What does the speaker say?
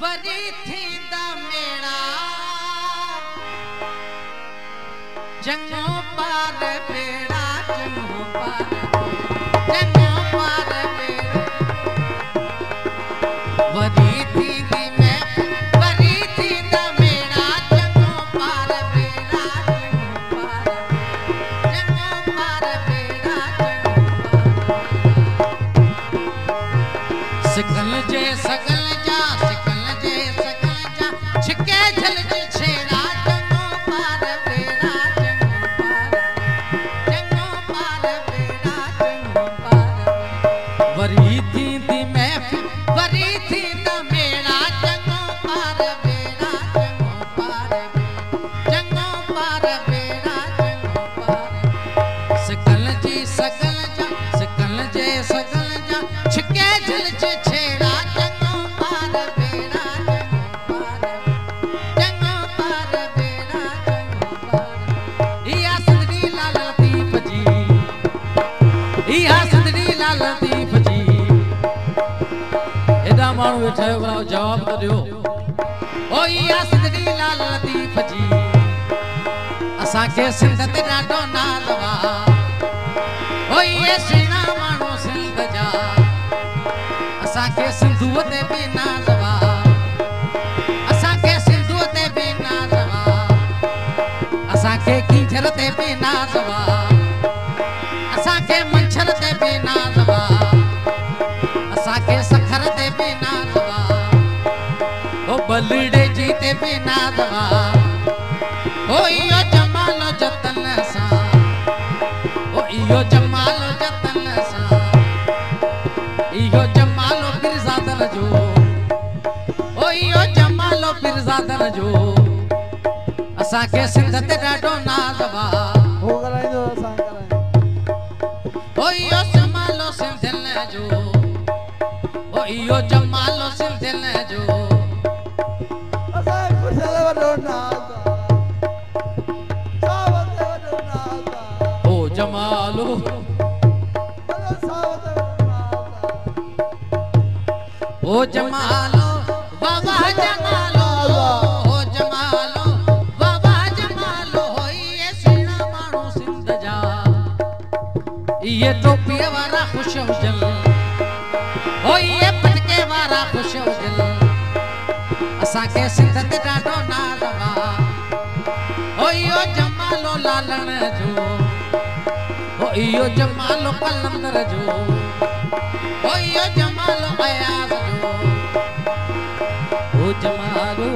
worry थींदा मेड़ा जंगो पार बेड़ा जंगो पार बेड़ा वरी थींदी मैं वरी थींदा मेड़ा जंगो पार बेड़ा जंगो पार बेड़ा सकल जे सकल जा छिके झल जे छेड़ा जंगो पार बेड़ा जंगो पार बेड़ा जंगो पार वरी थींदी मैं वरी थींदा मेड़ा जंगो पार बेड़ा जंगो पार बेड़ा जंगो पार सकल जी सकल जा छिके झल जे छेड़ा जंगो पार बेड़ा जंगो पार बेड़ा जंगो पार इया सुंदरी लाल लतीफ जी इया सुंदरी लाल लतीफ जी एदा माण्हू वेठा आहियो भला जवाब त ॾियो ओ इया सुंदरी लाल लतीफ जी असांखे सिंध ते ॾाढो नाज़ वा ओ इहे सुहिणा माण्हू सिंध जा असांखे सिंधूअ ते बि नाज़ वा असांखे सिंधूअ ते बि नाज़ वा असांखे कीझर ते बि नाज़ वा असांखे मंछर ते बि नाज़ वा असांखे सखर ते बि नाज़ वा ओ बलड़े जी ते बि नाज़ वा ओ इहो जमाल जतन सां ओ इहो जमाल जतन सां इहो जमालो पिरज़ादन जो ओ इहो जमालो पिरज़ादन जो असांखे सिंध ते ॾाढो नाज़ वा हो ॻाल्हाईंदो असां ॻाल्हाईंदो ओ इहो जमालो सिंधियुन जो ओ इहो जमालो सिंधियुन जो असां कुझु वॾो नाज़ सावत वॾो नाज़ ओ जमालो ओ जमालो बाबा जमालो ओ जमालो बाबा जमालो ये सुहिणा माण्हू सिंध जा ये टोपीअ वारा ख़ुशि हुजनि ओ ये पटके वारा ख़ुशि हुजनि असांखे सिंध ते ॾाढो नाज़ वा ओ इहो जमालो लालण जो ओ इहो जमालो कलंदर जो ओ इहो जमालो अयाज़ जो ओ जमालो